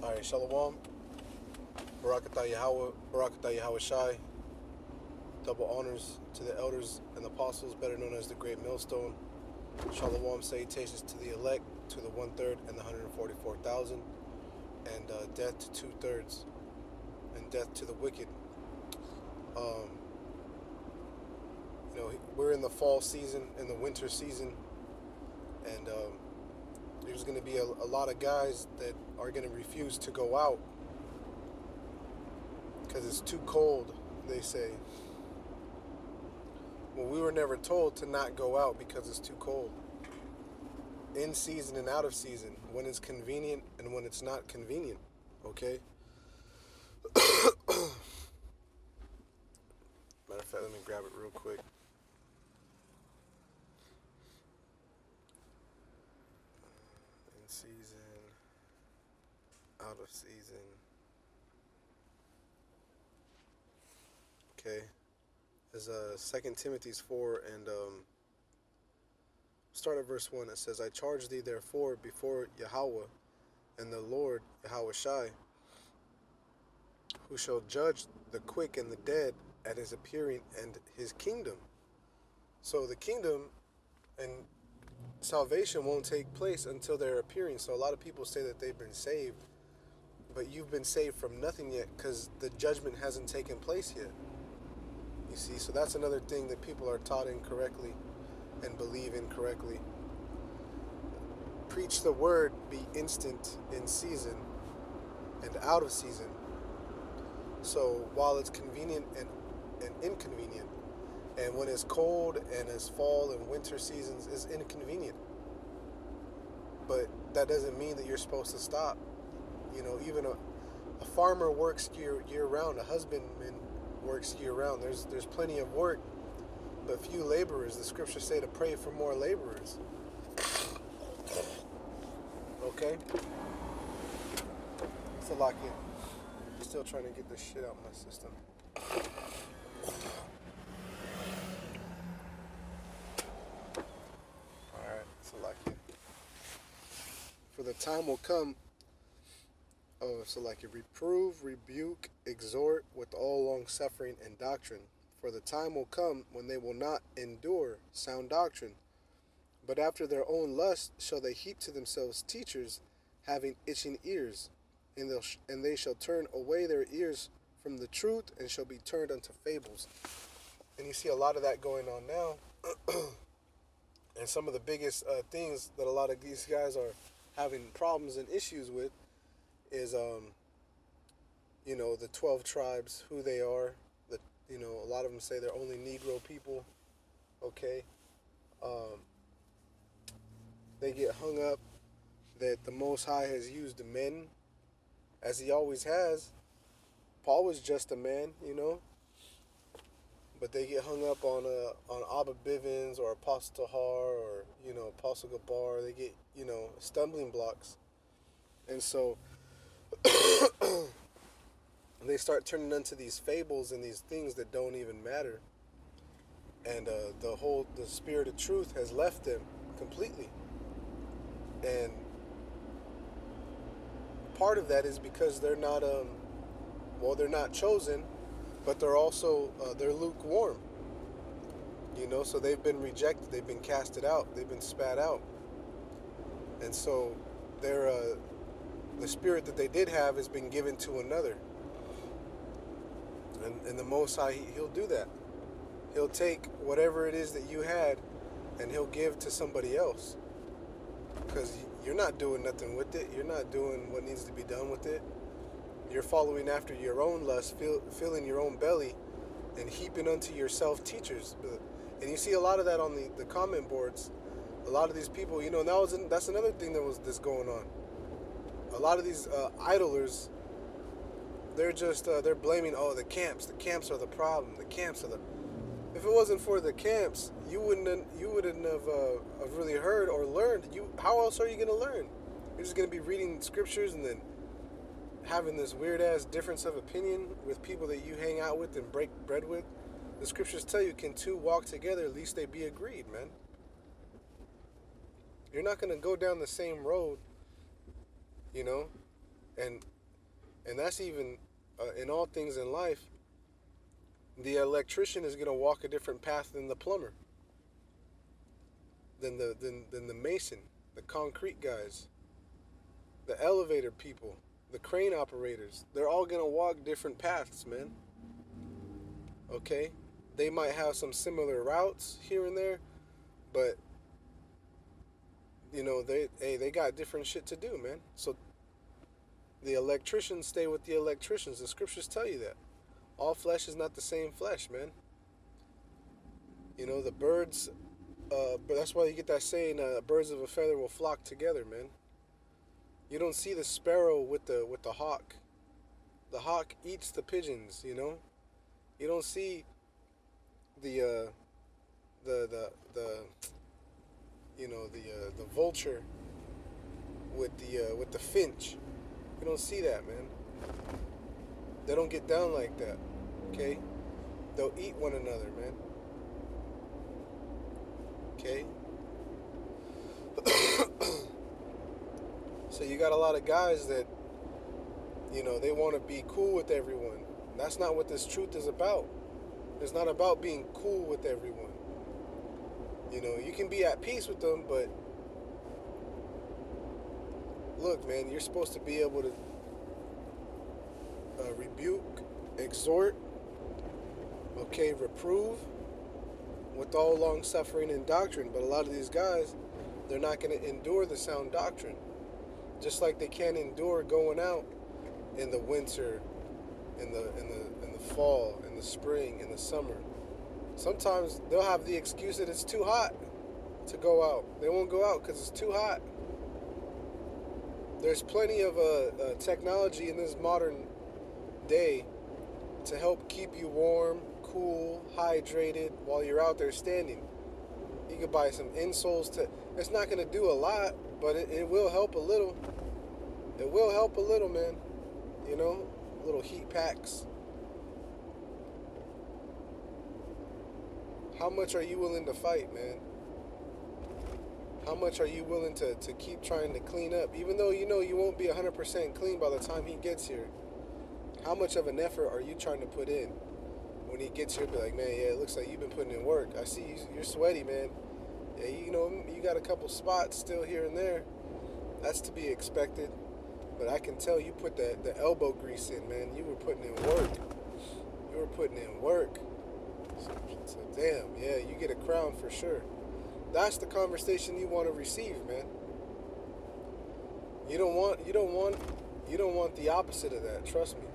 All right, Shalom, Barakatah Yahweh, Barakatah Yahweh Shai. Double honors to the elders and apostles, better known as the Great Millstone. Shalom, salutations to the elect, to the 1/3 and the 144,000, and death to 2/3, and death to the wicked. We're in the fall season, in the winter season, and there's going to be a lot of guys that are going to refuse to go out because it's too cold, they say. Well, we were never told to not go out because it's too cold. In season and out of season, when it's convenient and when it's not convenient, okay? Matter of fact, let me grab it real quick. In season, out of season. Okay. There's 2 Timothy 4 and start at verse 1. It says, I charge thee therefore before Yahweh and the Lord Yahweh Shai, who shall judge the quick and the dead at his appearing and his kingdom. So the kingdom and salvation won't take place until their appearing. So a lot of people say that they've been saved, but you've been saved from nothing yet because the judgment hasn't taken place yet. You see, so that's another thing that people are taught incorrectly and believe incorrectly. Preach the word, be instant in season and out of season. So while it's convenient and inconvenient, and when it's cold and it's fall and winter seasons is inconvenient, but that doesn't mean that you're supposed to stop. Even a farmer works year round. A husbandman works year round. There's plenty of work, but few laborers. The scriptures say to pray for more laborers. Okay? It's a lock in. I'm still trying to get this shit out of my system. Alright, it's a lock in. For the time will come. Reprove, rebuke, exhort with all long suffering and doctrine. For the time will come when they will not endure sound doctrine, but after their own lust shall they heap to themselves teachers, having itching ears, and they shall turn away their ears from the truth, and shall be turned unto fables. And you see a lot of that going on now. And some of the biggest things that a lot of these guys are having problems and issues with is the 12 tribes, who they are. A lot of them say they're only Negro people. Okay. They get hung up that the Most High has used men, as he always has. Paul was just a man, but they get hung up on Abba Bivens or Apostle Tahar or Apostle Gabar. They get stumbling blocks, and so they start turning into these fables and these things that don't even matter. And the spirit of truth has left them completely. And part of that is because they're not they're not chosen, but they're also they're lukewarm. So they've been rejected, they've been casted out, they've been spat out. And so they're the spirit that they did have has been given to another. And the Most High, he'll do that. He'll take whatever it is that you had and he'll give to somebody else. Because you're not doing nothing with it. You're not doing what needs to be done with it. You're following after your own lust, filling your own belly, and heaping unto yourself teachers. And you see a lot of that on the comment boards. A lot of these people, that's another thing that's going on. A lot of these idlers, they're just they're blaming the camps. The camps are the problem. The camps are the. If it wasn't for the camps, you wouldn't have really heard or learned. How else are you gonna learn? You're just gonna be reading scriptures and then having this weird ass difference of opinion with people that you hang out with and break bread with. The scriptures tell you, can two walk together, at least they be agreed, man. You're not gonna go down the same road, and And that's even in all things in life. The electrician is going to walk a different path than the plumber, than the mason, the concrete guys, the elevator people, the crane operators. They're all going to walk different paths, man. Okay? They might have some similar routes here and there, but they got different shit to do, man. So the electricians stay with the electricians. The scriptures tell you that. All flesh is not the same flesh, man. The birds, but that's why you get that saying, birds of a feather will flock together, man. You don't see the sparrow with the hawk. The hawk eats the pigeons, You don't see the vulture with the finch. You don't see that, man. They don't get down like that. Okay? They'll eat one another, man. Okay? So you got a lot of guys that, they want to be cool with everyone. That's not what this truth is about. It's not about being cool with everyone. You can be at peace with them, but look, man, you're supposed to be able to rebuke, exhort, okay, reprove with all long suffering and doctrine. But a lot of these guys, they're not going to endure the sound doctrine. Just like they can't endure going out in the winter, in the fall, in the spring, in the summer. Sometimes they'll have the excuse that it's too hot to go out. They won't go out because it's too hot. There's plenty of technology in this modern day to help keep you warm, cool, hydrated while you're out there standing. You could buy some insoles it's not going to do a lot, but it will help a little. It will help a little, man. Little heat packs. How much are you willing to fight, man? How much are you willing to keep trying to clean up? Even though you won't be 100% clean by the time he gets here. How much of an effort are you trying to put in? When he gets here, be like, man, yeah, it looks like you've been putting in work. I see you're sweaty, man. Yeah, you got a couple spots still here and there. That's to be expected. But I can tell you put the elbow grease in, man. You were putting in work. You were putting in work. So damn, yeah, you get a crown for sure. That's the conversation you want to receive, man. You don't want the opposite of that, trust me.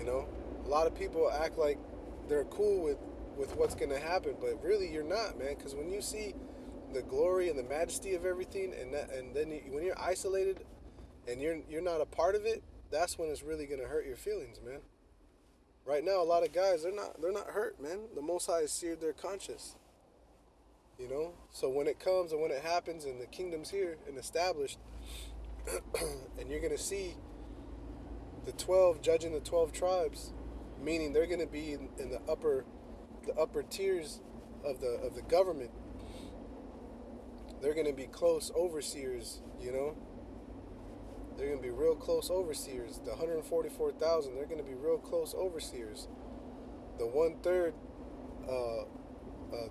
A lot of people act like they're cool with what's going to happen, but really you're not, man, because when you see the glory and the majesty of everything, and then when you're isolated and you're not a part of it, that's when it's really going to hurt your feelings, man. Right now, a lot of guys, they're not hurt, man. The Most High has seared their conscience. So when it comes and when it happens and the kingdom's here and established, and you're going to see the 12 judging the 12 tribes, meaning they're going to be in the upper tiers of the government. They're going to be close overseers, They're going to be real close overseers. The 144,000, they're going to be real close overseers. The 1/3,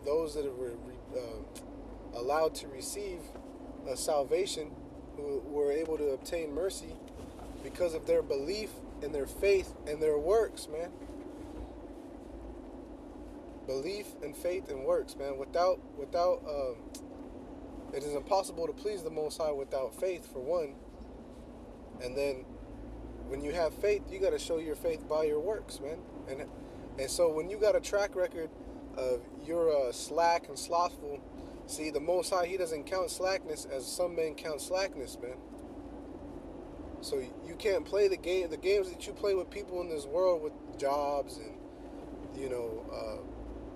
those that were allowed to receive salvation, who were able to obtain mercy because of their belief and their faith and their works, man. Belief and faith and works, man. Without it is impossible to please the Most High without faith, for one. And then when you have faith, you got to show your faith by your works, man. And so when you got a track record of you're slack and slothful, see, the Most High, he doesn't count slackness as some men count slackness, man. So you can't play the games that you play with people in this world, with jobs and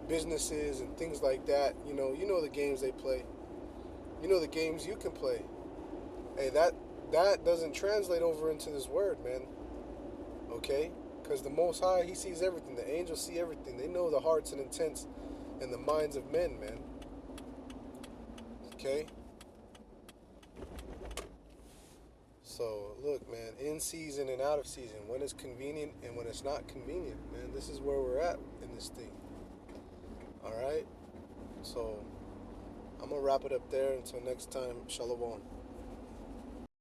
businesses and things like that. You know the games they play. You know the games you can play. Hey, that doesn't translate over into this word, man. Okay? Because the Most High, he sees everything. The angels see everything. They know the hearts and intents and the minds of men, man. Okay? So look, man, in season and out of season, when it's convenient and when it's not convenient, man. This is where we're at in this thing. All right. So I'm gonna wrap it up there. Until next time, shalom.